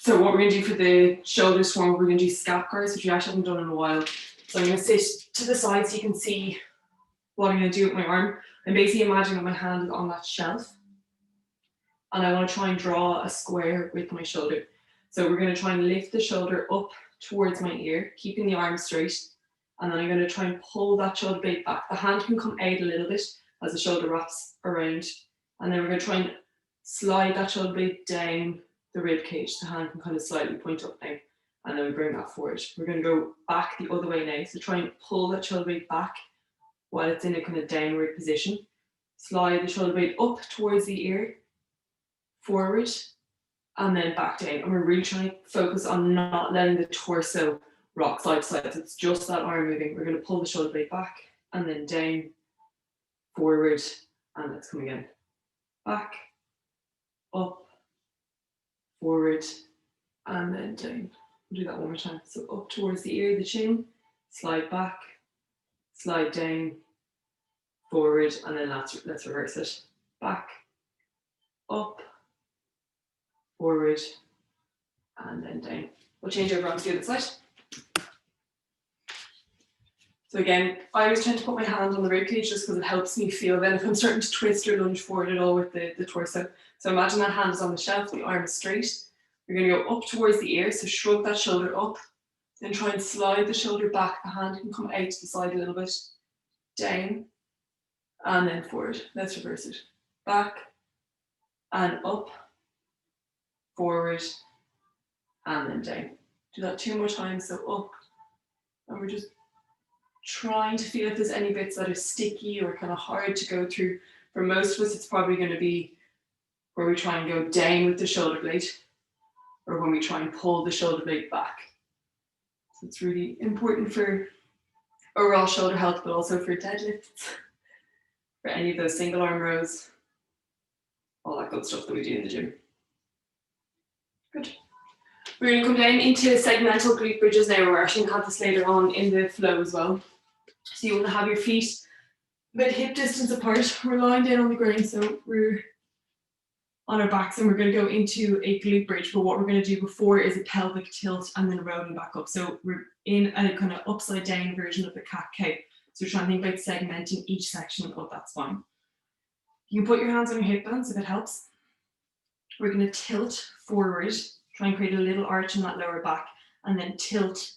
So what we're going to do for the shoulder swarm, we're going to do scap curls, which we actually haven't done in a while. So I'm going to sit to the side so you can see what I'm going to do with my arm. I'm basically imagining my hand is on that shelf. And I want to try and draw a square with my shoulder. So we're going to try and lift the shoulder up towards my ear, keeping the arm straight. And then I'm going to try and pull that shoulder blade back. The hand can come out a little bit as the shoulder wraps around. And then we're going to try and slide that shoulder blade down the rib cage. The hand can kind of slightly point up now. And then we bring that forward. We're going to go back the other way now. So try and pull that shoulder blade back while it's in a kind of downward position. Slide the shoulder blade up towards the ear, forward, and then back down. And we're really trying to focus on not letting the torso rock side to side. So it's just that arm moving. We're going to pull the shoulder blade back and then down, forward, and let's come again. Back, up, forward, and then down. We'll do that one more time. So up towards the ear, the chin, slide back, slide down, forward, and then let's reverse it. Back, up, forward, and then down. We'll change over onto the other side. So again, I always tend to put my hand on the rib cage just because it helps me feel then if I'm starting to twist or lunge forward at all with the torso. So imagine that hand is on the shelf, the arm is straight. We're going to go up towards the ear, so shrug that shoulder up, then try and slide the shoulder back. The hand can come out to the side a little bit, down, and then forward. Let's reverse it. Back, and up, forward, and then down. Do that 2 more times, so up, and we're just trying to feel if there's any bits that are sticky or kind of hard to go through. For most of us, it's probably going to be where we try and go down with the shoulder blade, or when we try and pull the shoulder blade back. So it's really important for overall shoulder health, but also for deadlifts, for any of those single arm rows, all that good stuff that we do in the gym. Good. We're going to come down into segmental glute bridges now. We're actually going to have this later on in the flow as well. So you want to have your feet about hip distance apart. We're lying down on the ground, so we're on our backs, and we're going to go into a glute bridge. But what we're going to do before is a pelvic tilt and then rolling back up. So we're in a kind of upside down version of the cat-cow. So we're trying to think about segmenting each section of that spine. You can put your hands on your hip bones if it helps. We're going to tilt forward, try and create a little arch in that lower back, and then tilt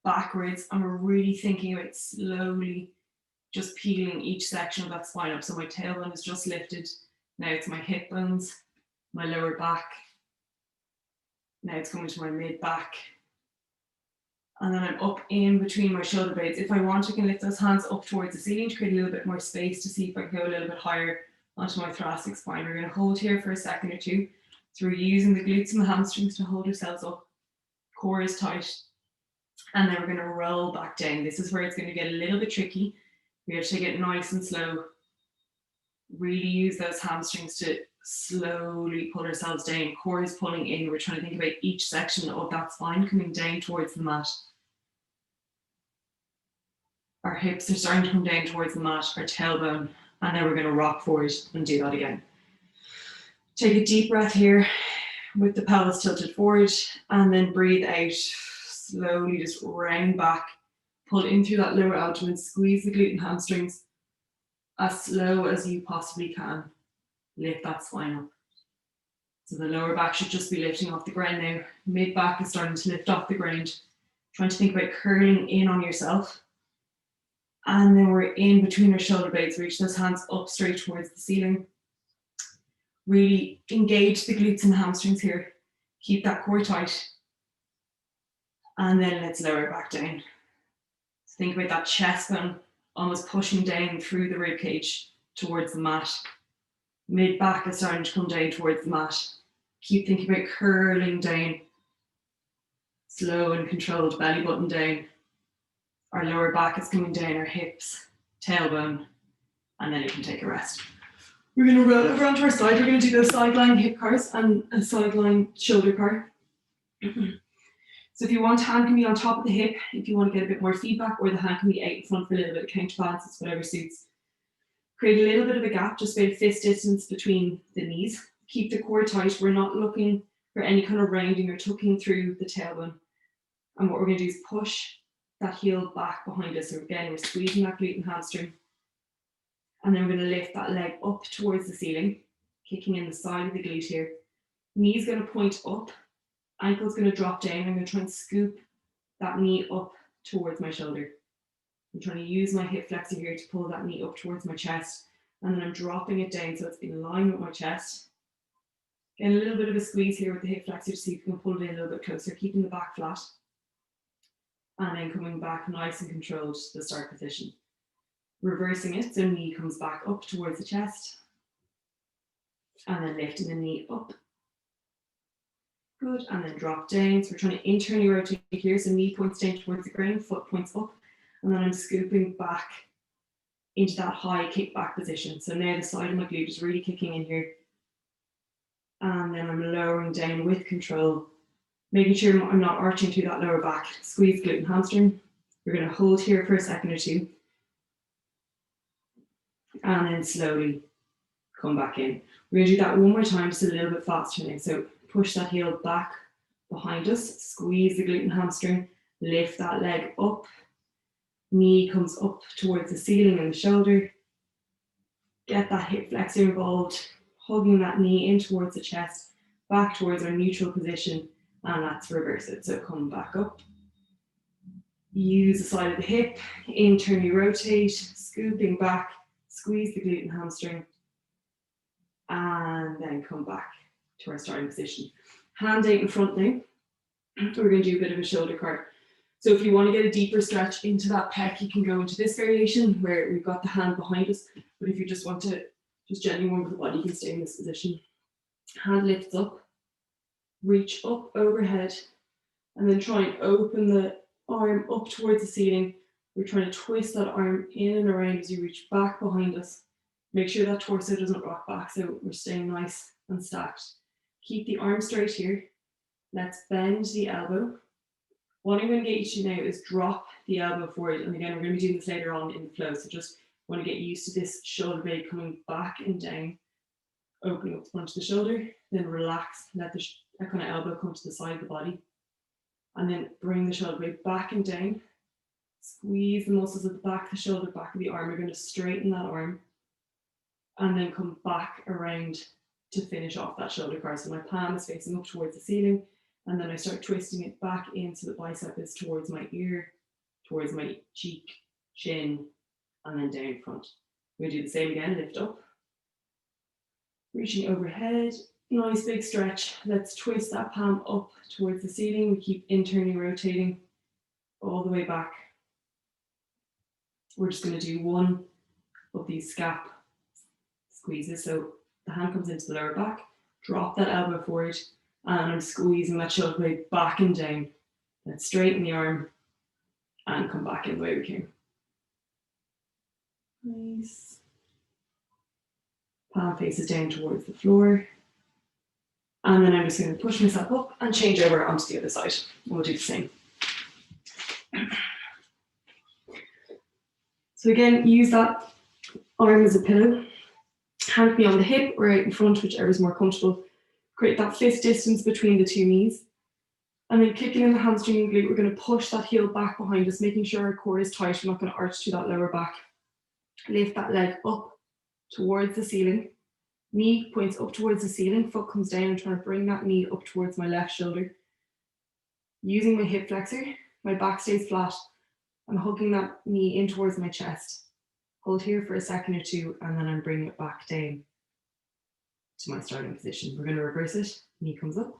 backwards. And we're really thinking about slowly just peeling each section of that spine up. So my tailbone is just lifted. Now it's my hip bones, my lower back. Now it's coming to my mid back. And then I'm up in between my shoulder blades. If I want, I can lift those hands up towards the ceiling to create a little bit more space to see if I can go a little bit higher onto my thoracic spine. We're going to hold here for a second or two. So we're using the glutes and the hamstrings to hold ourselves up. Core is tight. And then we're going to roll back down. This is where it's going to get a little bit tricky. We have to take it nice and slow. Really use those hamstrings to slowly pull ourselves down. Core is pulling in. We're trying to think about each section of that spine coming down towards the mat. Our hips are starting to come down towards the mat, our tailbone, and then we're going to rock forward and do that again. Take a deep breath here with the pelvis tilted forward, and then breathe out. Slowly just round back, pull in through that lower abdomen, squeeze the glute and hamstrings as slow as you possibly can. Lift that spine up. So the lower back should just be lifting off the ground now. Mid back is starting to lift off the ground. Trying to think about curling in on yourself. And then we're in between our shoulder blades. Reach those hands up straight towards the ceiling. Really engage the glutes and the hamstrings here. Keep that core tight. And then let's lower back down. So think about that chest bone almost pushing down through the rib cage towards the mat. Mid back is starting to come down towards the mat. Keep thinking about curling down. Slow and controlled belly button down. Our lower back is coming down, our hips, tailbone, and then you can take a rest. We're going to roll over onto our side. We're going to do those sideline hip cars and a sideline shoulder car. So if you want, hand can be on top of the hip if you want to get a bit more feedback, or the hand can be out in front for a little bit of counterbalance. It's whatever suits. Create a little bit of a gap, just about fist distance between the knees. Keep the core tight. We're not looking for any kind of rounding or tucking through the tailbone. And what we're going to do is push that heel back behind us. So again, we're squeezing that glute and hamstring. And then we're going to lift that leg up towards the ceiling, kicking in the side of the glute here. Knee's going to point up, ankle's going to drop down. I'm going to try and scoop that knee up towards my shoulder. I'm trying to use my hip flexor here to pull that knee up towards my chest. And then I'm dropping it down so it's in line with my chest. Getting a little bit of a squeeze here with the hip flexor to see if you can pull it in a little bit closer, keeping the back flat. And then coming back nice and controlled to the start position. Reversing it, so knee comes back up towards the chest. And then lifting the knee up. Good, and then drop down. So we're trying to internally rotate here, so knee points down towards the ground, foot points up. And then I'm scooping back into that high kickback position. So now the side of my glute is really kicking in here. And then I'm lowering down with control, making sure I'm not arching through that lower back. Squeeze glute and hamstring. We're going to hold here for a second or two. And then slowly come back in. We're going to do that one more time, just a little bit faster now. So push that heel back behind us, squeeze the glute and hamstring, lift that leg up. Knee comes up towards the ceiling and the shoulder. Get that hip flexor involved, hugging that knee in towards the chest, back towards our neutral position, and let's reverse it. So come back up. Use the side of the hip, internally rotate, scooping back, squeeze the glute and hamstring, and then come back to our starting position. Hand out in front now. We're going to do a bit of a shoulder cart. So if you want to get a deeper stretch into that pec, you can go into this variation where we've got the hand behind us. But if you just want to just gently move the body, you can stay in this position. Hand lifts up, reach up overhead, and then try and open the arm up towards the ceiling. We're trying to twist that arm in and around as you reach back behind us. Make sure that torso doesn't rock back, so we're staying nice and stacked. Keep the arm straight here. Let's bend the elbow. What I'm going to get you to now is drop the elbow forward. And again, we're going to be doing this later on in the flow. So just want to get used to this shoulder blade coming back and down, opening up the front of the shoulder, then relax, let that kind of elbow come to the side of the body. And then bring the shoulder blade back and down. Squeeze the muscles at the back of the shoulder, back of the arm. We're going to straighten that arm. And then come back around to finish off that shoulder cart. So my palm is facing up towards the ceiling. And then I start twisting it back in so the bicep is towards my ear, towards my cheek, chin, and then down front. We'll do the same again, lift up. Reaching overhead, nice big stretch. Let's twist that palm up towards the ceiling. We keep internally rotating all the way back. We're just going to do one of these scap squeezes. So the hand comes into the lower back, drop that elbow forward, and I'm squeezing that shoulder blade back and down. Let's straighten the arm and come back in the way we came. Nice. Palm faces down towards the floor. And then I'm just going to push myself up and change over onto the other side. We'll do the same. So again, use that arm as a pillow. Hand me on the hip or out in front, whichever is more comfortable. Create that fist distance between the two knees. And then kicking in the hamstring and glute, we're going to push that heel back behind us, making sure our core is tight. We're not going to arch to that lower back. Lift that leg up towards the ceiling. Knee points up towards the ceiling, foot comes down. I'm trying to bring that knee up towards my left shoulder. Using my hip flexor, my back stays flat. I'm hugging that knee in towards my chest. Hold here for a second or two, and then I'm bringing it back down to my starting position. We're going to reverse it. Knee comes up.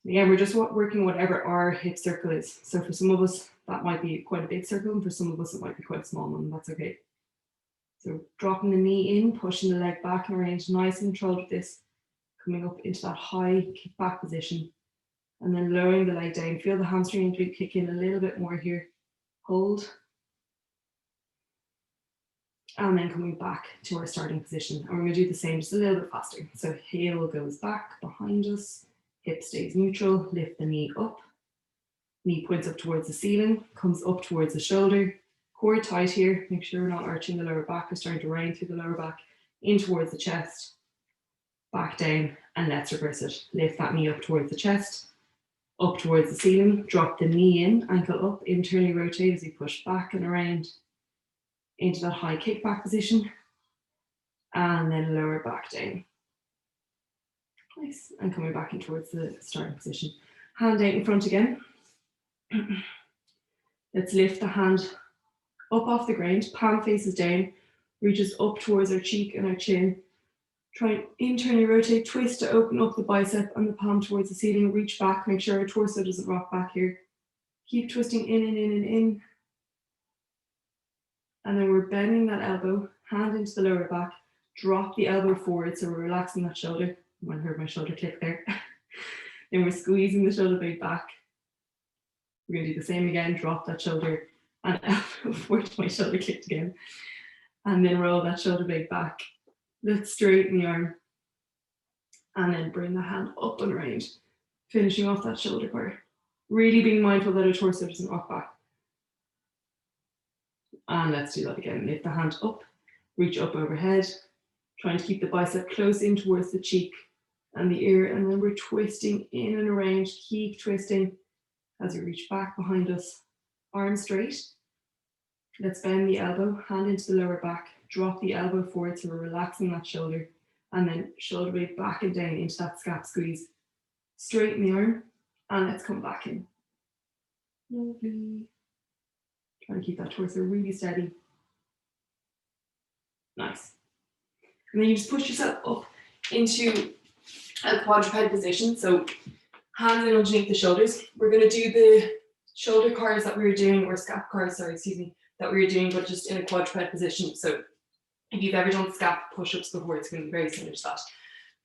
Again, we're just working whatever our hip circle is. So for some of us, that might be quite a big circle, and for some of us, it might be quite a small one. That's okay. So dropping the knee in, pushing the leg back and around, nice and controlled with this. Coming up into that high kick back position. And then lowering the leg down. Feel the hamstring and glute kick in a little bit more here. Hold. And then coming back to our starting position. And we're going to do the same, just a little bit faster. So heel goes back behind us. Hip stays neutral. Lift the knee up. Knee points up towards the ceiling. Comes up towards the shoulder. Core tight here. Make sure we're not arching the lower back. We're starting to round through the lower back. In towards the chest. back down, and let's reverse it. Lift that knee up towards the chest, up towards the ceiling, drop the knee in, ankle up, internally rotate as you push back and around into that high kickback position, and then lower back down. Nice, and coming back in towards the starting position. Hand out in front again. Let's lift the hand up off the ground, palm faces down, reaches up towards our cheek and our chin. Try and internally rotate, twist to open up the bicep and the palm towards the ceiling, reach back, make sure our torso doesn't rock back here. Keep twisting in and in and in. And then we're bending that elbow, hand into the lower back, drop the elbow forward, so we're relaxing that shoulder. I heard my shoulder click there. Then we're squeezing the shoulder blade back. We're going to do the same again, drop that shoulder and elbow forward, my shoulder clicked again. And then roll that shoulder blade back. Let's straighten the arm. And then bring the hand up and around, finishing off that shoulder part. Really being mindful that our torso doesn't rock back. And let's do that again. Lift the hand up, reach up overhead, trying to keep the bicep close in towards the cheek and the ear. And then we're twisting in and around, keep twisting as we reach back behind us, arm straight. Let's bend the elbow, hand into the lower back, drop the elbow forward so we're relaxing that shoulder, and then shoulder blade back and down into that scap squeeze. Straighten the arm, and let's come back in. Lovely. Try and keep that torso really steady. Nice. And then you just push yourself up into a quadruped position. So hands in underneath the shoulders. We're going to do the shoulder cars that we were doing, or scap cars, sorry, excuse me, that we were doing, but just in a quadruped position. So if you've ever done scap push-ups before, it's going to be very similar to that.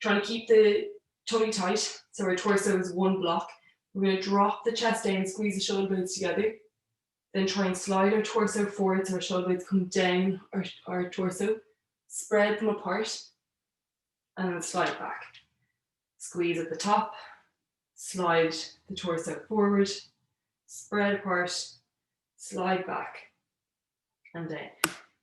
Trying to keep the tummy tight, so our torso is one block. We're going to drop the chest down, squeeze the shoulder blades together, then try and slide our torso forward so our shoulder blades come down our torso, spread them apart, and then slide back. Squeeze at the top, slide the torso forward, spread apart, slide back, and down.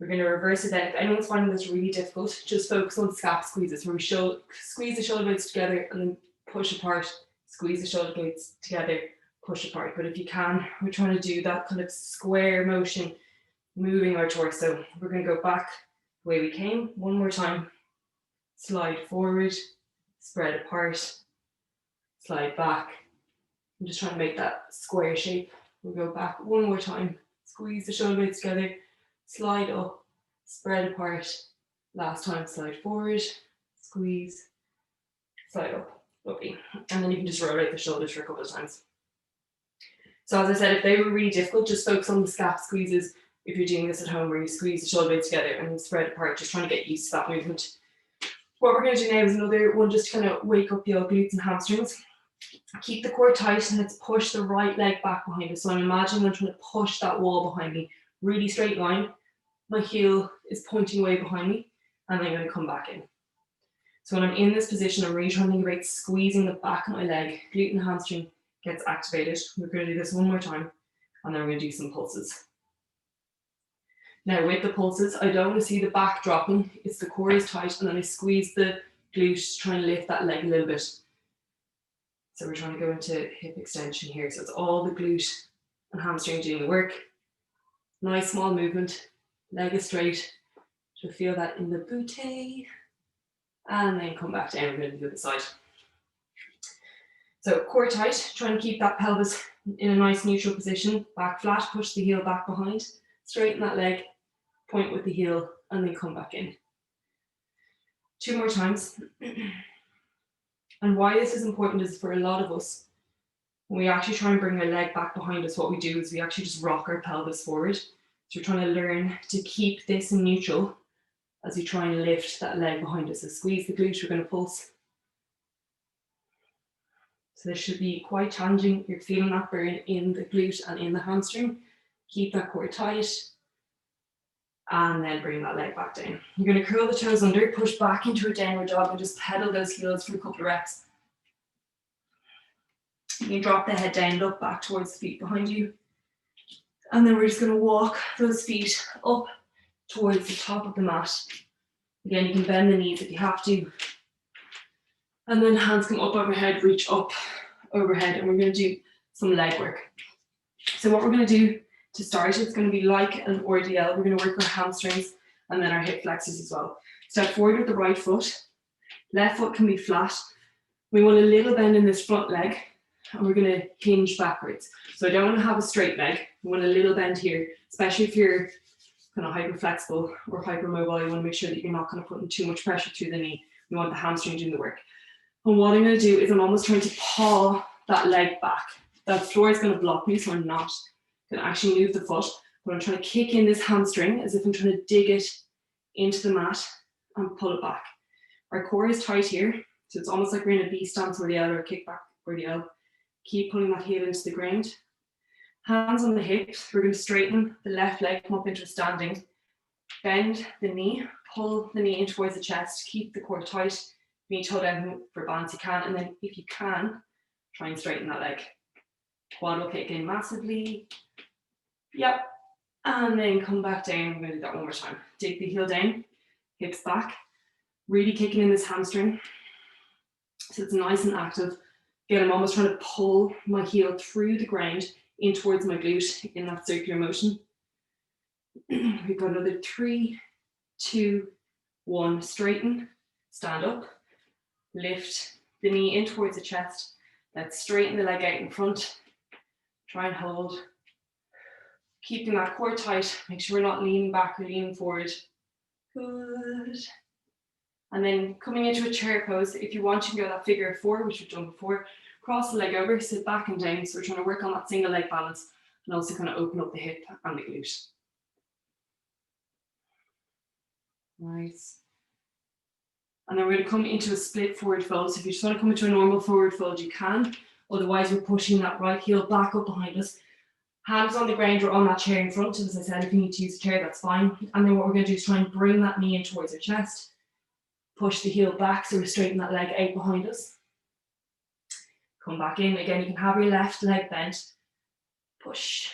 We're going to reverse it then. If anyone's finding this really difficult, just focus on scap squeezes, where we squeeze the shoulder blades together and then push apart, squeeze the shoulder blades together, push apart. But if you can, we're trying to do that kind of square motion, moving our torso. We're going to go back the way we came. One more time. Slide forward, spread apart, slide back. I'm just trying to make that square shape. We'll go back one more time. Squeeze the shoulder blades together, slide up, spread apart. Last time, slide forward, squeeze, slide up. Lovely. And then you can just rotate the shoulders for a couple of times. So as I said, if they were really difficult, just focus on the scap squeezes. If you're doing this at home, where you squeeze the shoulder blades together and spread apart, just trying to get used to that movement. What we're going to do now is another one just to kind of wake up the old glutes and hamstrings. Keep the core tight and let's push the right leg back behind us. So I'm imagining I'm trying to push that wall behind me. Really straight line. My heel is pointing away behind me, and I'm going to come back in. So when I'm in this position, I'm really trying to think about squeezing the back of my leg. Glute and hamstring gets activated. We're going to do this one more time, and then we're going to do some pulses. Now with the pulses, I don't want to see the back dropping. It's the core is tight, and then I squeeze the glute, trying to lift that leg a little bit. So we're trying to go into hip extension here. So it's all the glute and hamstring doing the work. Nice small movement, leg is straight. So feel that in the bootay. And then come back down, we're going to do the other side. So core tight, trying to keep that pelvis in a nice neutral position. Back flat, push the heel back behind. Straighten that leg, point with the heel, and then come back in. 2 more times. And why this is important is for a lot of us, when we actually try and bring our leg back behind us, what we do is we actually just rock our pelvis forward. So we're trying to learn to keep this in neutral as we try and lift that leg behind us. So squeeze the glute, we're going to pulse. So this should be quite challenging. You're feeling that burn in the glute and in the hamstring. Keep that core tight. And then bring that leg back down. You're going to curl the toes under, push back into a downward dog, and just pedal those heels for a couple of reps. You can drop the head down, look back towards the feet behind you. And then we're just going to walk those feet up towards the top of the mat. Again, you can bend the knees if you have to. And then hands come up overhead, reach up overhead, and we're going to do some leg work. So what we're going to do to start, it's going to be like an RDL. We're going to work our hamstrings and then our hip flexors as well. Step forward with the right foot. Left foot can be flat. We want a little bend in this front leg, and we're going to hinge backwards. So I don't want to have a straight leg. We want a little bend here, especially if you're kind of hyper flexible or hypermobile. You want to make sure that you're not kind of putting too much pressure through the knee. You want the hamstring doing the work. And what I'm going to do is I'm almost trying to paw that leg back. That floor is going to block me, so I'm not going to actually move the foot, but I'm trying to kick in this hamstring as if I'm trying to dig it into the mat and pull it back. Our core is tight here, so it's almost like we're in a V stance or the L or a kickback or the L. Keep pulling that heel into the ground. Hands on the hips, we're going to straighten the left leg, come up into a standing. Bend the knee, pull the knee in towards the chest, keep the core tight. If you need to hold down for balance, you can, and then if you can, try and straighten that leg. Quad will kick in massively. Yep. And then come back down. I'm going to do that one more time. Dig the heel down, hips back. Really kicking in this hamstring. So it's nice and active. Again, I'm almost trying to pull my heel through the ground in towards my glute in that circular motion. We've got another 3, 2, 1. Straighten, stand up, lift the knee in towards the chest. Let's straighten the leg out in front. Try and hold. Keeping that core tight. Make sure we're not leaning back or leaning forward. Good. And then coming into a chair pose, if you want, you can go that figure 4, which we've done before. Cross the leg over, sit back and down. So we're trying to work on that single leg balance and also kind of open up the hip and the glute. Nice. And then we're going to come into a split forward fold. So if you just want to come into a normal forward fold, you can. Otherwise, we're pushing that right heel back up behind us. Hands on the ground or on that chair in front. As I said, if you need to use a chair, that's fine. And then what we're going to do is try and bring that knee in towards our chest. Push the heel back so we straighten that leg out behind us. Come back in. Again, you can have your left leg bent. Push.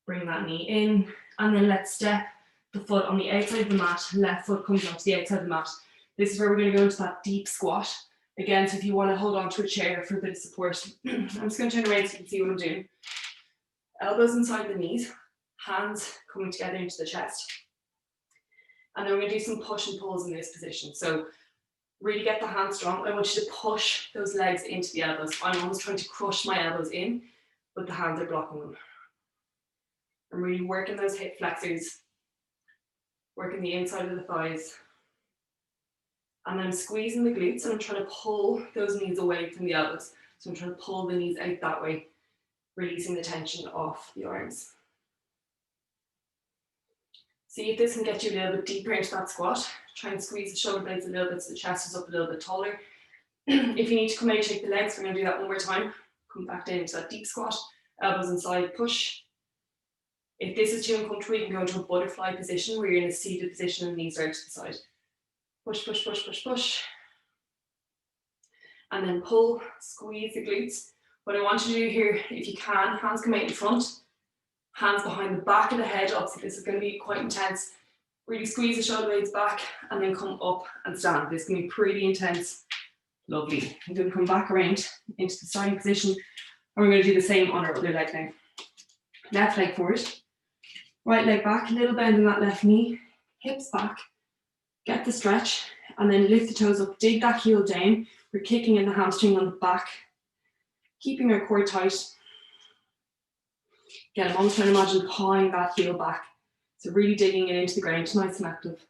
Bring that knee in. And then let's step the foot on the outside of the mat. Left foot comes onto the outside of the mat. This is where we're going to go into that deep squat. Again, so if you want to hold on to a chair for a bit of support, I'm just going to turn around so you can see what I'm doing. Elbows inside the knees, hands coming together into the chest. And then we're going to do some push and pulls in this position. So really get the hands strong. I want you to push those legs into the elbows. I'm almost trying to crush my elbows in, but the hands are blocking them. I'm really working those hip flexors, working the inside of the thighs. And I'm squeezing the glutes and I'm trying to pull those knees away from the elbows. So I'm trying to pull the knees out that way, releasing the tension off the arms. See if this can get you a little bit deeper into that squat. Try and squeeze the shoulder blades a little bit so the chest is up a little bit taller. If you need to come out, shake the legs. We're going to do that one more time. Come back down into that deep squat. Elbows inside, push. If this is too uncomfortable, you can go into a butterfly position where you're in a seated position and knees are out to the side. Push, push, push, push, push. And then pull, squeeze the glutes. What I want you to do here, if you can, hands come out in front, hands behind the back of the head. Obviously, this is going to be quite intense. Really squeeze the shoulder blades back and then come up and stand. This is going to be pretty intense. Lovely. I'm going to come back around into the starting position. And we're going to do the same on our other leg now. Left leg forward, right leg back, a little bend in that left knee, hips back. Get the stretch and then lift the toes up, dig that heel down. We're kicking in the hamstring on the back, keeping our core tight. Again, I'm almost trying to imagine pawing that heel back. So really digging it into the ground, nice and active.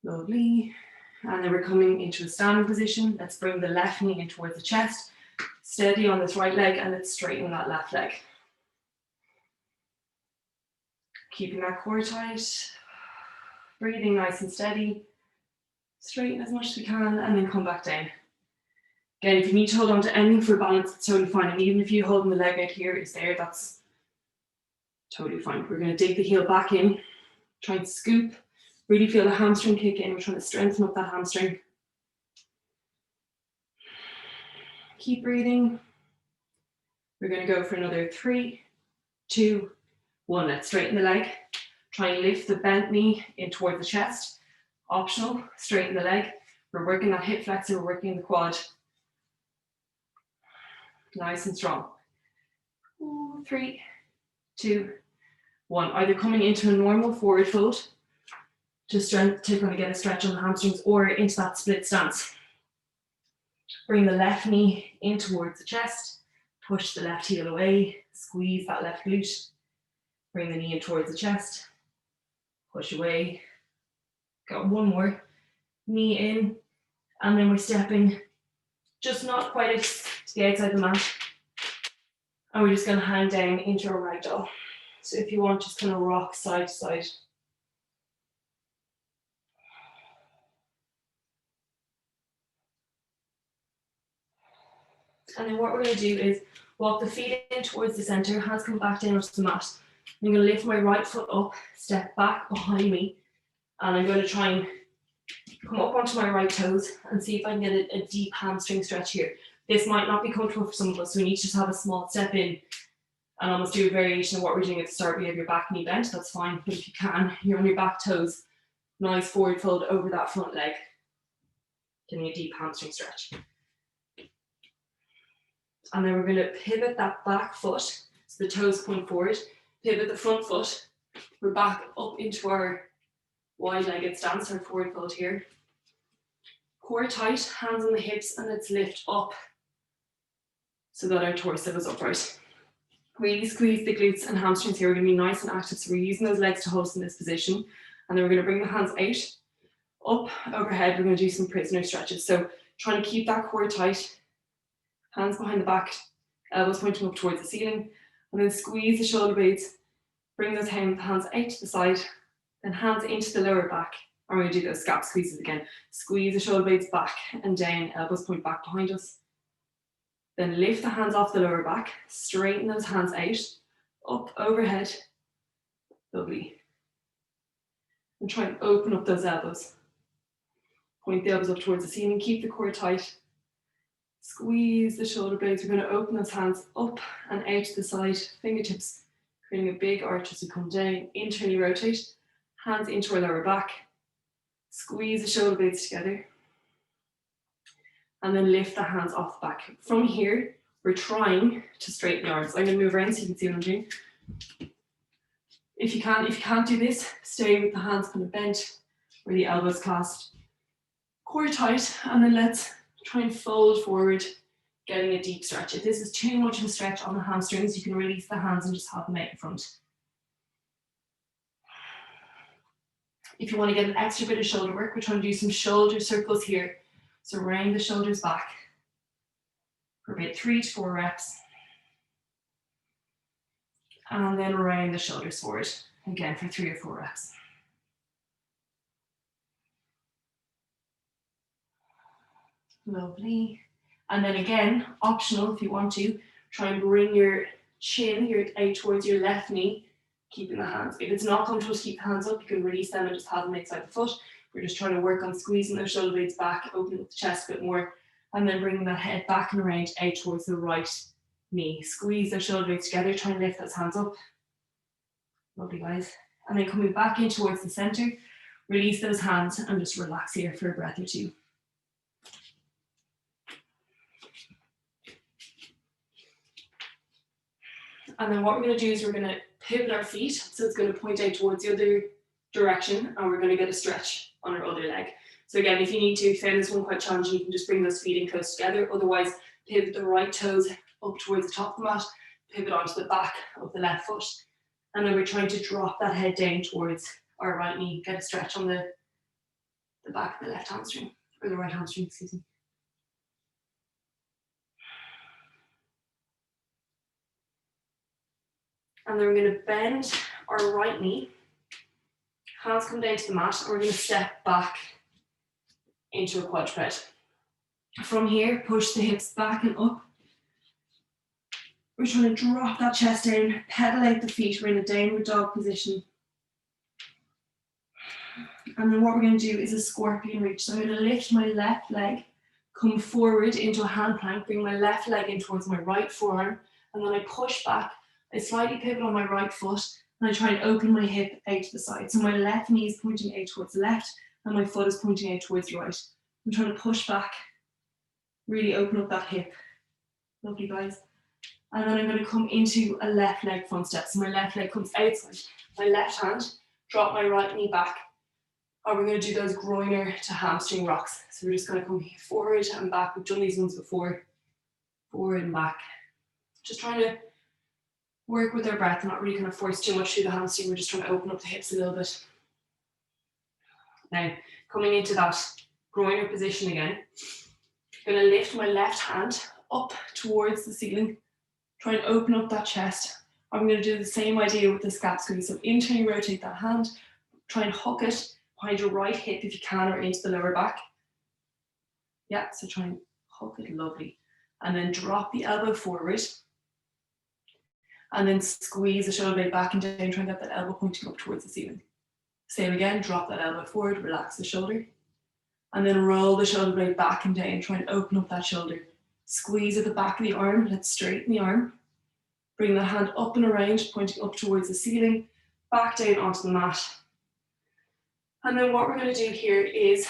Lovely. And then we're coming into a standing position. Let's bring the left knee in towards the chest. Steady on this right leg and let's straighten that left leg. Keeping that core tight. Breathing nice and steady. Straighten as much as we can and then come back down. Again, if you need to hold on to anything for balance, it's totally fine. And even if you holding the leg out here is there, that's totally fine. We're going to dig the heel back in, try and scoop, really feel the hamstring kick in. We're trying to strengthen up that hamstring. Keep breathing. We're going to go for another 3, 2, 1. Let's straighten the leg. Try and lift the bent knee in toward the chest. Optional, straighten the leg. We're working that hip flexor, we're working the quad. Nice and strong. 3, 2, 1. Either coming into a normal forward fold to kind of get a stretch on the hamstrings, or into that split stance. Bring the left knee in towards the chest, push the left heel away, squeeze that left glute. Bring the knee in towards the chest, push away. Got one more. Knee in, and then we're stepping just not quite to the outside of the mat. And we're just going to hang down into a ragdoll. So if you want, just kind of rock side to side. And then what we're going to do is walk the feet in towards the center, hands come back down onto the mat. I'm going to lift my right foot up, step back behind me, and I'm going to try and come up onto my right toes and see if I can get a deep hamstring stretch here. This might not be comfortable for some of us, so we need to just have a small step in and almost do a variation of what we're doing at the start. We have your back knee bent, that's fine, but if you can, you're on your back toes, nice forward fold over that front leg, getting a deep hamstring stretch. And then we're going to pivot that back foot, so the toes point forward, pivot the front foot, we're back up into our wide-legged stance, our forward fold here. Core tight, hands on the hips, and let's lift up so that our torso is upright. Really squeeze the glutes and hamstrings here. We're going to be nice and active, so we're using those legs to hold us in this position. And then we're going to bring the hands out, up, overhead. We're going to do some prisoner stretches. So trying to keep that core tight, hands behind the back, elbows pointing up towards the ceiling, and then squeeze the shoulder blades, bring those hands out to the side, then hands into the lower back. And we're going to do those scap squeezes again. Squeeze the shoulder blades back and down, elbows point back behind us. Then lift the hands off the lower back, straighten those hands out, up, overhead. Lovely. And try and open up those elbows. Point the elbows up towards the ceiling, keep the core tight. Squeeze the shoulder blades. We're going to open those hands up and out to the side, fingertips creating a big arch as we come down. Internally rotate, hands into our lower back. Squeeze the shoulder blades together. And then lift the hands off the back. From here, we're trying to straighten the arms. I'm going to move around so you can see what I'm doing. If you can't do this, stay with the hands kind of bent or the elbows clasped. Core tight, and then let's try and fold forward, getting a deep stretch. If this is too much of a stretch on the hamstrings, you can release the hands and just have them out in front. If you want to get an extra bit of shoulder work, we're trying to do some shoulder circles here. So round the shoulders back for about 3 to 4 reps. And then round the shoulders forward, again for 3 or 4 reps. Lovely. And then again, optional if you want to, try and bring your chin out towards your left knee, keeping the hands. If it's not comfortable to keep the hands up, you can release them and just have them outside the foot. We're just trying to work on squeezing those shoulder blades back, opening up the chest a bit more, and then bringing that head back and around out towards the right knee. Squeeze those shoulder blades together, try and lift those hands up. Lovely, guys. And then coming back in towards the center, release those hands and just relax here for a breath or two. And then what we're going to do is we're going to pivot our feet, so it's going to point out towards the other direction, and we're going to get a stretch on our other leg. So again, if you need to, if you find this one quite challenging, you can just bring those feet in close together. Otherwise, pivot the right toes up towards the top of the mat, pivot onto the back of the left foot, and then we're trying to drop that head down towards our right knee, get a stretch on the back of the left hamstring, or the right hamstring, excuse me. And then we're going to bend our right knee, hands come down to the mat, and we're going to step back into a quadruped. From here, push the hips back and up. We're trying to drop that chest down, pedal out the feet, we're in a downward dog position. And then what we're going to do is a scorpion reach. So I'm going to lift my left leg, come forward into a hand plank, bring my left leg in towards my right forearm, and then I push back. I slightly pivot on my right foot, and I try and open my hip out to the side. So my left knee is pointing out towards the left, and my foot is pointing out towards the right. I'm trying to push back, really open up that hip. Lovely, guys. And then I'm going to come into a left leg front step. So my left leg comes outside, my left hand, drop my right knee back. And we're going to do those groiner to hamstring rocks. So we're just going to come forward and back. We've done these ones before. Forward and back. Just trying to work with our breath and not really kind of force too much through the hamstring. We're just trying to open up the hips a little bit. Now, coming into that groiner position again, I'm going to lift my left hand up towards the ceiling. Try and open up that chest. I'm going to do the same idea with the scap squeeze. So internally rotate that hand. Try and hook it behind your right hip if you can, or into the lower back. Yeah, so try and hook it, lovely. And then drop the elbow forward. And then squeeze the shoulder blade back and down, try and get that elbow pointing up towards the ceiling. Same again, drop that elbow forward, relax the shoulder. And then roll the shoulder blade back and down, try and open up that shoulder. Squeeze at the back of the arm, let's straighten the arm. Bring that hand up and around, pointing up towards the ceiling, back down onto the mat. And then what we're going to do here is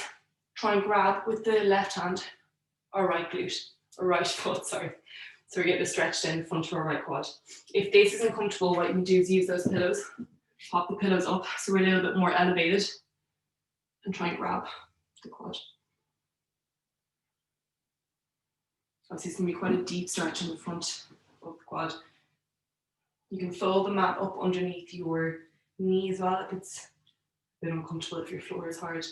try and grab with the left hand our right glute, or right foot, sorry. So we're getting a stretch down the front of our right quad. If this isn't comfortable, what you can do is use those pillows, pop the pillows up so we're a little bit more elevated, and try and grab the quad. Obviously, it's going to be quite a deep stretch in the front of the quad. You can fold the mat up underneath your knee as well if it's a bit uncomfortable, if your floor is hard.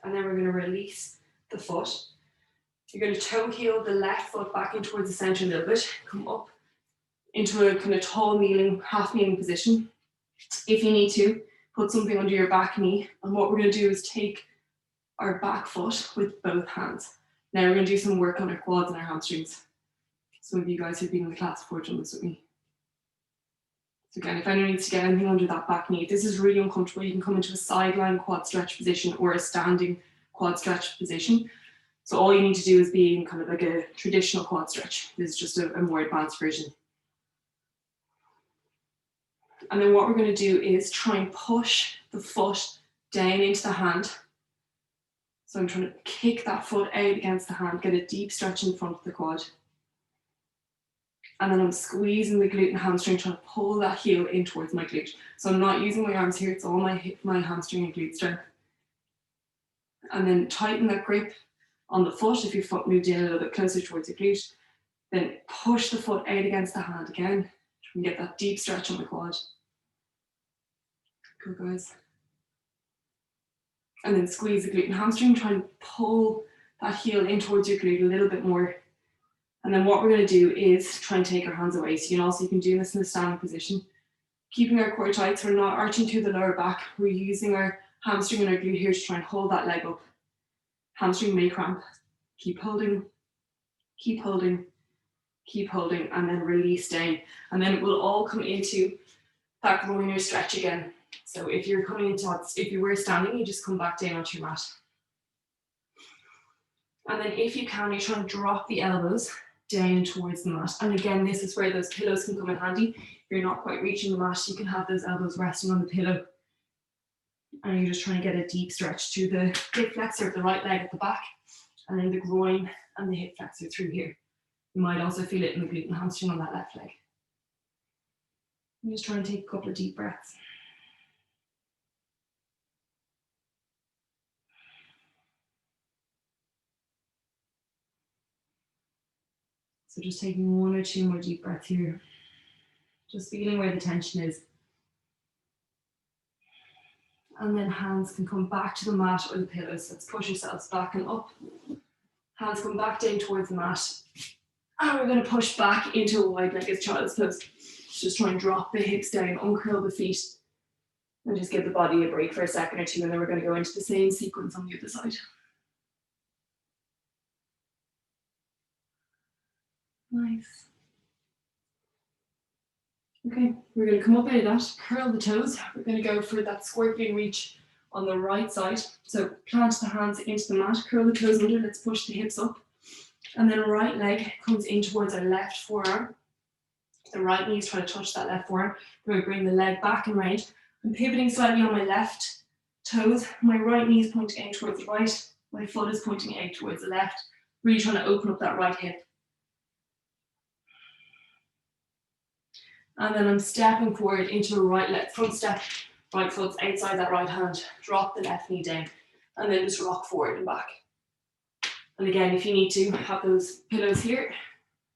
And then we're going to release the foot. You're going to toe heel the left foot back in towards the center a little bit. Come up into a kind of tall kneeling, half kneeling position. If you need to, put something under your back knee. And what we're going to do is take our back foot with both hands. Now we're going to do some work on our quads and our hamstrings. Some of you guys who've been in the class before done this with me. So again, if anyone needs to get anything under that back knee, if this is really uncomfortable, you can come into a sideline quad stretch position or a standing quad stretch position. So all you need to do is be in kind of like a traditional quad stretch. This is just a more advanced version. And then what we're going to do is try and push the foot down into the hand. So I'm trying to kick that foot out against the hand, get a deep stretch in front of the quad. And then I'm squeezing the glute and hamstring, trying to pull that heel in towards my glute. So I'm not using my arms here, it's all my hip, my hamstring and glute strength. And then tighten that grip on the foot. If your foot moved in a little bit closer towards your glute, then push the foot out against the hand again. Try and get that deep stretch on the quad. Good, guys. And then squeeze the glute and hamstring, try and pull that heel in towards your glute a little bit more. And then what we're going to do is try and take our hands away. So you can do this in a standing position. Keeping our core tight, so we're not arching through the lower back. We're using our hamstring and our glute here to try and hold that leg up. Hamstring may cramp. Keep holding, keep holding, keep holding, and then release down. And then it will all come into that groiner stretch again. So if you're coming into that, if you were standing, you just come back down onto your mat. And then if you can, you try and drop the elbows down towards the mat. And again, this is where those pillows can come in handy. If you're not quite reaching the mat, you can have those elbows resting on the pillow. And you're just trying to get a deep stretch to the hip flexor of the right leg at the back, and then the groin and the hip flexor through here. You might also feel it in the glute and hamstring on that left leg. I'm just trying to take a couple of deep breaths. So just taking one or two more deep breaths here. Just feeling where the tension is. And then hands can come back to the mat or the pillows. Let's push yourselves back and up. Hands come back down towards the mat. And we're going to push back into a wide-legged child's pose. Just try and drop the hips down, uncurl the feet, and just give the body a break for a second or two, and then we're going to go into the same sequence on the other side. Nice. Okay, we're going to come up out of that, curl the toes. We're going to go for that scorpion reach on the right side. So plant the hands into the mat, curl the toes under, let's push the hips up. And then right leg comes in towards our left forearm. The right knee is trying to touch that left forearm. Then we bring the leg back and round. I'm pivoting slightly on my left toes. My right knee is pointing out towards the right. My foot is pointing out towards the left. Really trying to open up that right hip. And then I'm stepping forward into a right front step. Right foot's outside that right hand. Drop the left knee down. And then just rock forward and back. And again, if you need to have those pillows here,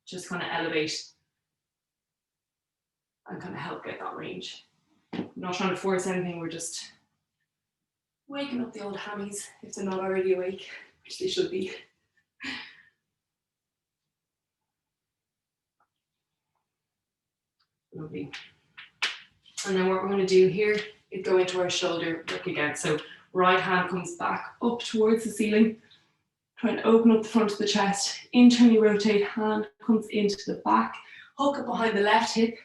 just kind of elevate and kind of help get that range. I'm not trying to force anything, we're just waking up the old hammies if they're not already awake, which they should be. Lovely. And then what we're going to do here is go into our shoulder work again. So right hand comes back up towards the ceiling. Try and open up the front of the chest. Internally rotate, hand comes into the back. Hook up behind the left hip.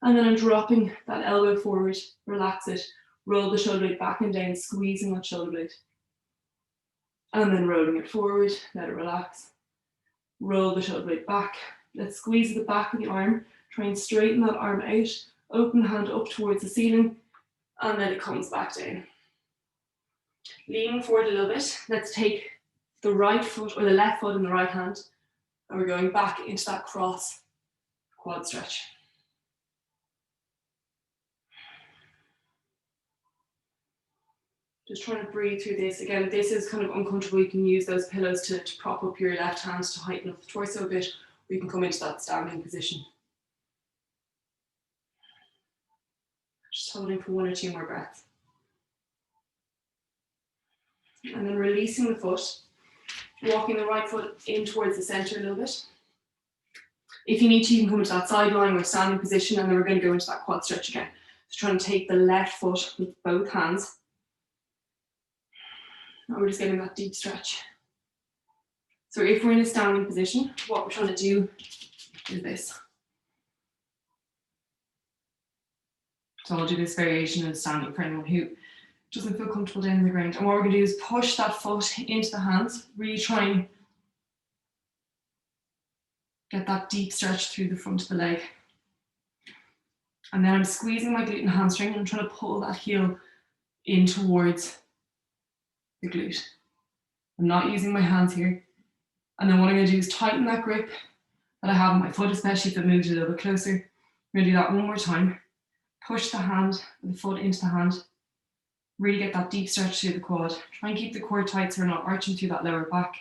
And then I'm dropping that elbow forward. Relax it. Roll the shoulder blade back and down, squeezing that shoulder blade. And then rolling it forward. Let it relax. Roll the shoulder blade back. Let's squeeze the back of the arm. Try and straighten that arm out. Open the hand up towards the ceiling. And then it comes back down. Leaning forward a little bit. Let's take the right foot or the left foot in the right hand. And we're going back into that cross quad stretch. Just trying to breathe through this. Again, if this is kind of uncomfortable, you can use those pillows to prop up your left hand to heighten up the torso a bit. Or you can come into that standing position. Just holding for 1 or 2 more breaths. And then releasing the foot. Walking the right foot in towards the center a little bit. If you need to, you can come into that sideline or standing position, and then we're going to go into that quad stretch again. So trying to take the left foot with both hands. And we're just getting that deep stretch. So if we're in a standing position, what we're trying to do is this. So I'll do this variation in standing for anyone who doesn't feel comfortable down on the ground. And what we're going to do is push that foot into the hands, really try and get that deep stretch through the front of the leg. And then I'm squeezing my glute and hamstring and I'm trying to pull that heel in towards the glute. I'm not using my hands here. And then what I'm going to do is tighten that grip that I have on my foot, especially if it moves a little bit closer. I'm going to do that one more time. Push the hand, the foot into the hand. Really get that deep stretch through the quad. Try and keep the core tight so we're not arching through that lower back.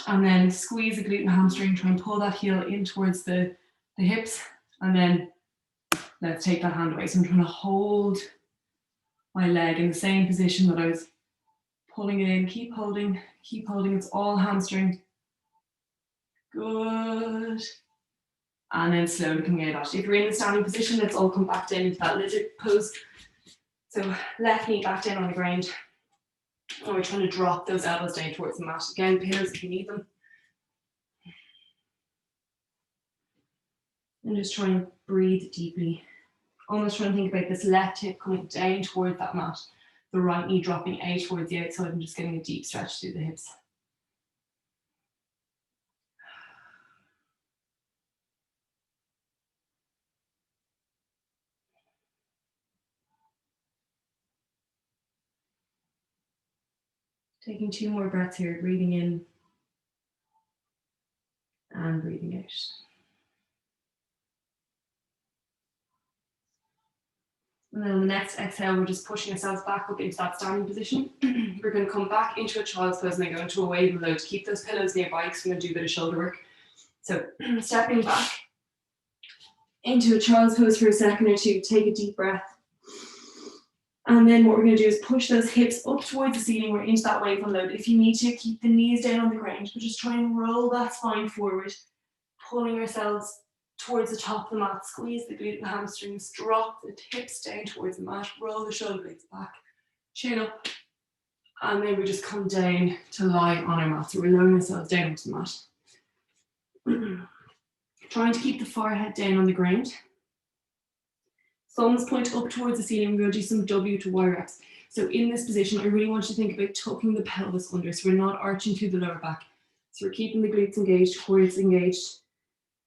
And then squeeze the glute and hamstring. Try and pull that heel in towards the hips. And then let's take that hand away. So I'm trying to hold my leg in the same position that I was pulling it in. Keep holding, keep holding. It's all hamstring. Good. And then slowly coming out of that. If you're in the standing position, let's all come back down into that lizard pose. So left knee back down on the ground. And we're trying to drop those elbows down towards the mat. Again, pillows if you need them. And just try and breathe deeply. Almost trying to think about this left hip coming down towards that mat. The right knee dropping out towards the outside and just getting a deep stretch through the hips. Taking 2 more breaths here, breathing in and breathing out. And then on the next exhale, we're just pushing ourselves back up into that standing position. We're going to come back into a child's pose and then go into a wave and load. Keep those pillows nearby because we're going to do a bit of shoulder work. So stepping back into a child's pose for a second or two, take a deep breath. And then what we're going to do is push those hips up towards the ceiling. We're into that wave and load. If you need to, keep the knees down on the ground, but just try and roll that spine forward, pulling ourselves towards the top of the mat. Squeeze the glute and hamstrings, drop the hips down towards the mat, roll the shoulder blades back, chin up, and then we just come down to lie on our mat. So we're lowering ourselves down onto the mat. Trying to keep the forehead down on the ground. Thumbs point up towards the ceiling. We're going to do some W to Y reps. So in this position, I really want you to think about tucking the pelvis under so we're not arching through the lower back. So we're keeping the glutes engaged, quads engaged.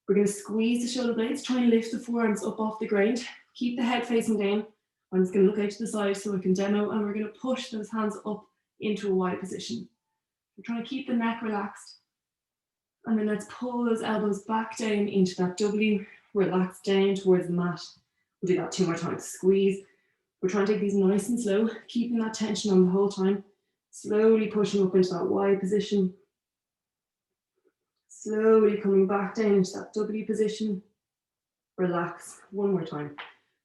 We're going to squeeze the shoulder blades, try and lift the forearms up off the ground. Keep the head facing down. I'm just going to look out to the side so I can demo, and we're going to push those hands up into a Y position. We're trying to keep the neck relaxed. And then let's pull those elbows back down into that W, relax down towards the mat. We'll do that 2 more times. Squeeze. We're trying to take these nice and slow, keeping that tension on the whole time. Slowly pushing up into that Y position. Slowly coming back down into that W position. Relax. 1 more time.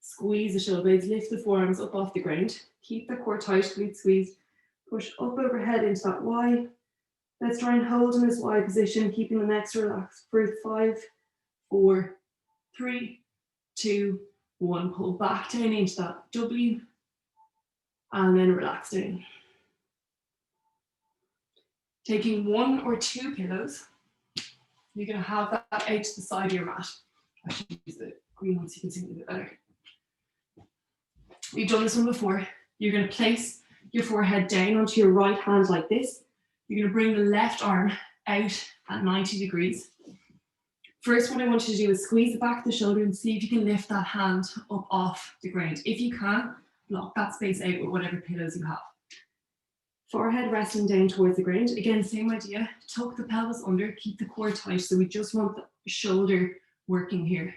Squeeze the shoulder blades, lift the forearms up off the ground. Keep the core tight, glute squeeze. Push up overhead into that Y. Let's try and hold in this Y position, keeping the necks relaxed for 5, 4, 3, 2, 1. Pull back down into that W, and then relax down. Taking 1 or 2 pillows, you're going to have that out to the side of your mat. I should use the green one so you can see it a bit better. We've done this one before. You're going to place your forehead down onto your right hand like this. You're going to bring the left arm out at 90 degrees. First, what I want you to do is squeeze the back of the shoulder and see if you can lift that hand up off the ground. If you can, block that space out with whatever pillows you have. Forehead resting down towards the ground. Again, same idea. Tuck the pelvis under, keep the core tight. So we just want the shoulder working here.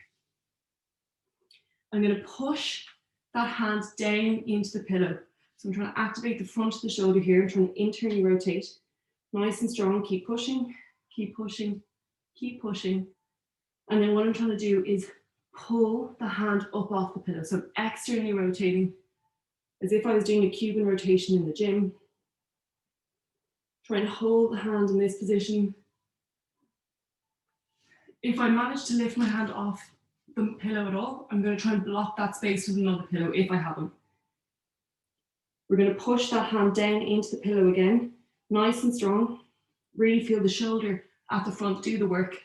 I'm going to push that hand down into the pillow. So I'm trying to activate the front of the shoulder here. I'm trying to internally rotate. Nice and strong. Keep pushing, keep pushing, keep pushing. And then what I'm trying to do is pull the hand up off the pillow. So I'm externally rotating as if I was doing a Cuban rotation in the gym. Try and hold the hand in this position. If I manage to lift my hand off the pillow at all, I'm going to try and block that space with another pillow if I have them. We're going to push that hand down into the pillow again, nice and strong. Really feel the shoulder at the front do the work.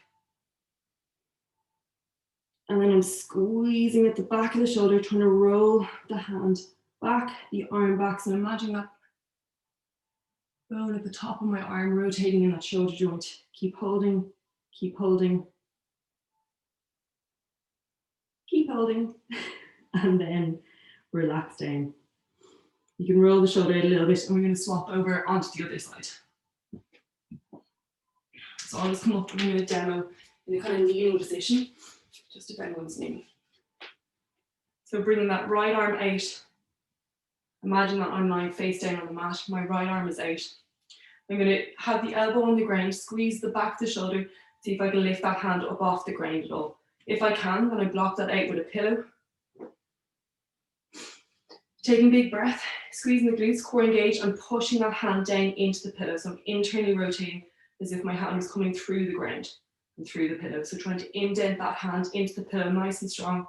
And then I'm squeezing at the back of the shoulder, trying to roll the hand back, the arm back. So imagine that bone at the top of my arm rotating in that shoulder joint. Keep holding, keep holding, keep holding, and then relax down. You can roll the shoulder out a little bit, and we're going to swap over onto the other side. So I'll just come up and I'm going to demo in a kind of kneeling position, just if anyone's new. So bringing that right arm out. Imagine that I'm lying face down on the mat. My right arm is out. I'm going to have the elbow on the ground, squeeze the back of the shoulder, see if I can lift that hand up off the ground at all. If I can, then I block that out with a pillow. Taking a big breath, squeezing the glutes, core engaged, and pushing that hand down into the pillow. So I'm internally rotating as if my hand is coming through the ground and through the pillow. So trying to indent that hand into the pillow nice and strong.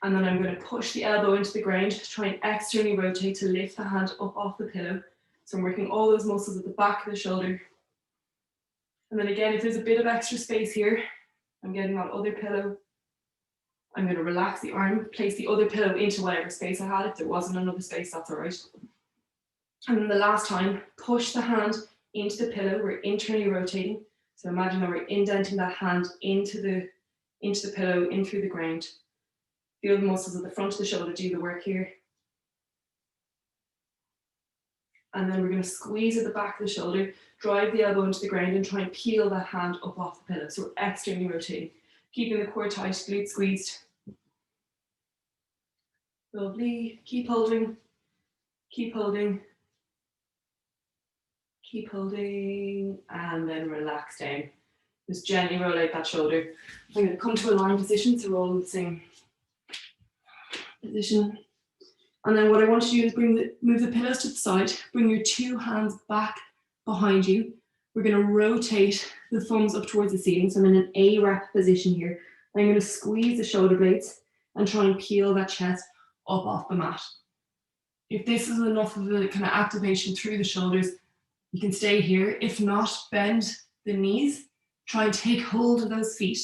And then I'm going to push the elbow into the ground, try and externally rotate to lift the hand up off the pillow. So I'm working all those muscles at the back of the shoulder. And then again, if there's a bit of extra space here, I'm getting that other pillow. I'm going to relax the arm, place the other pillow into whatever space I had. If there wasn't another space, that's all right. And then the last time, push the hand into the pillow. We're internally rotating. So imagine that we're indenting that hand into the pillow, in through the ground. Feel the muscles at the front of the shoulder do the work here. And then we're going to squeeze at the back of the shoulder, drive the elbow into the ground and try and peel that hand up off the pillow. So we're externally rotating, keeping the core tight, glute squeezed. Lovely. Keep holding, keep holding, keep holding, and then relax down. Just gently roll out that shoulder. I'm going to come to a lying position, so we're all in the same position. And then what I want you to do is move the pillows to the side, bring your 2 hands back behind you. We're going to rotate the thumbs up towards the ceiling. So I'm in an A wrap position here. I'm going to squeeze the shoulder blades and try and peel that chest up off the mat. If this is enough of a kind of activation through the shoulders, you can stay here. If not, bend the knees, try and take hold of those feet,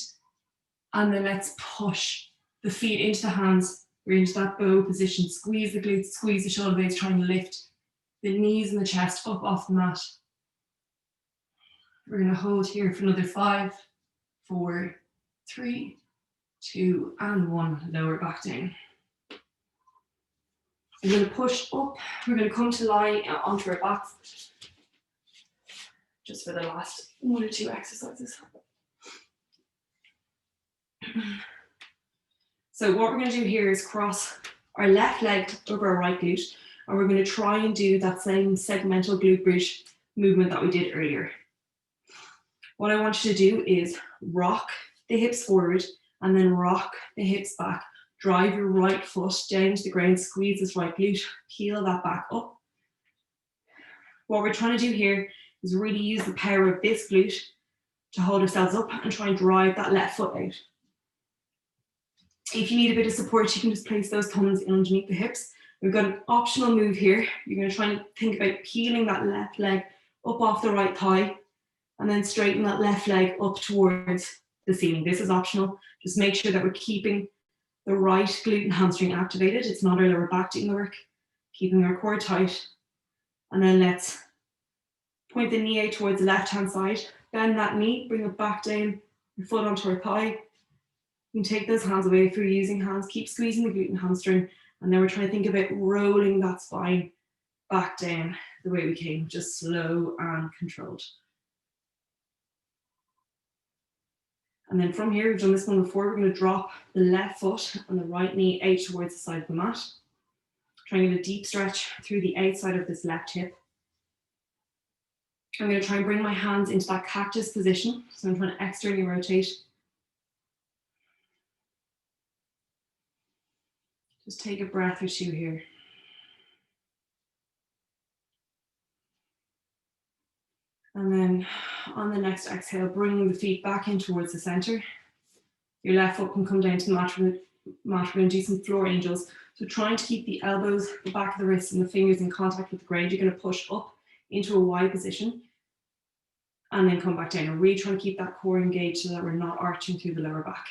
and then let's push the feet into the hands. We're into that bow position. Squeeze the glutes, squeeze the shoulder blades, try and lift the knees and the chest up off the mat. We're going to hold here for another 5, 4, 3, 2, and 1. Lower back down. We're going to push up. We're going to come to lie onto our backs. Just for the last 1 or 2 exercises. So what we're going to do here is cross our left leg over our right glute, and we're going to try and do that same segmental glute bridge movement that we did earlier. What I want you to do is rock the hips forward and then rock the hips back. Drive your right foot down to the ground, squeeze this right glute, peel that back up. What we're trying to do here is really use the power of this glute to hold ourselves up and try and drive that left foot out. If you need a bit of support, you can just place those thumbs in underneath the hips. We've got an optional move here. You're going to try and think about peeling that left leg up off the right thigh and then straighten that left leg up towards the ceiling. This is optional. Just make sure that we're keeping the right glute and hamstring activated. It's not our lower back doing the work. Keeping our core tight. And then let's point the knee out towards the left-hand side. Bend that knee, bring it back down, your foot onto our thigh. You can take those hands away if you're using hands. Keep squeezing the glute and hamstring. And then we're trying to think about rolling that spine back down the way we came, just slow and controlled. And then from here, we've done this one before, we're going to drop the left foot and the right knee out towards the side of the mat. Try and get a deep stretch through the outside of this left hip. I'm going to try and bring my hands into that cactus position. So I'm trying to externally rotate. Just take a breath or two here. And then on the next exhale, bring the feet back in towards the center. Your left foot can come down to the mat. We're going to do some floor angels. So trying to keep the elbows, the back of the wrists and the fingers in contact with the ground. You're going to push up into a Y position and then come back down. And really try to keep that core engaged so that we're not arching through the lower back.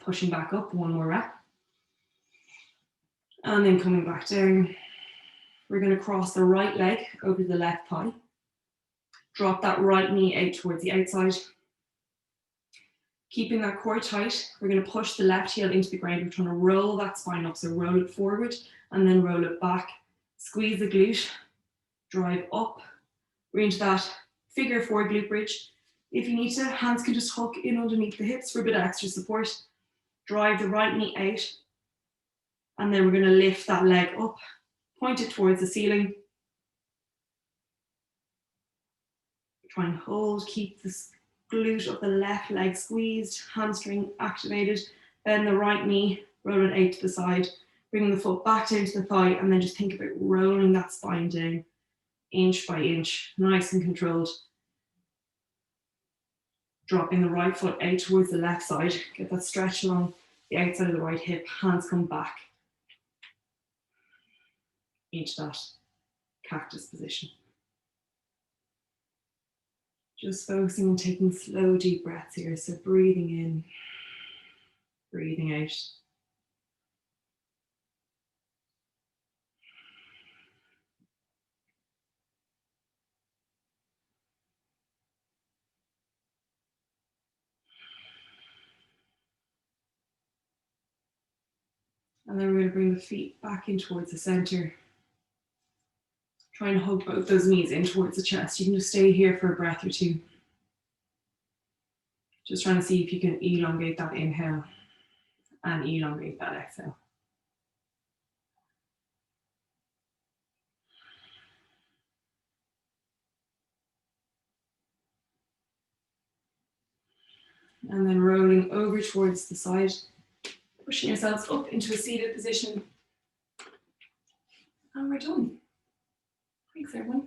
Pushing back up, one more rep. And then coming back down. We're going to cross the right leg over the left thigh. Drop that right knee out towards the outside. Keeping that core tight, we're going to push the left heel into the ground. We're trying to roll that spine up. So roll it forward and then roll it back. Squeeze the glute, drive up. We're into that figure 4 glute bridge. If you need to, hands can just hook in underneath the hips for a bit of extra support. Drive the right knee out. And then we're going to lift that leg up, point it towards the ceiling. Try and hold, keep this glute of the left leg squeezed, hamstring activated, bend the right knee, roll it out to the side, bringing the foot back down to the thigh, and then just think about rolling that spine down, inch by inch, nice and controlled. Dropping the right foot out towards the left side, get that stretch along the outside of the right hip, hands come back into that cactus position. Just focusing on taking slow, deep breaths here. So breathing in, breathing out. And then we're going to bring the feet back in towards the center. Try and hug both those knees in towards the chest. You can just stay here for a breath or two. Just trying to see if you can elongate that inhale and elongate that exhale. And then rolling over towards the side, pushing yourselves up into a seated position. And we're done. Thanks, everyone.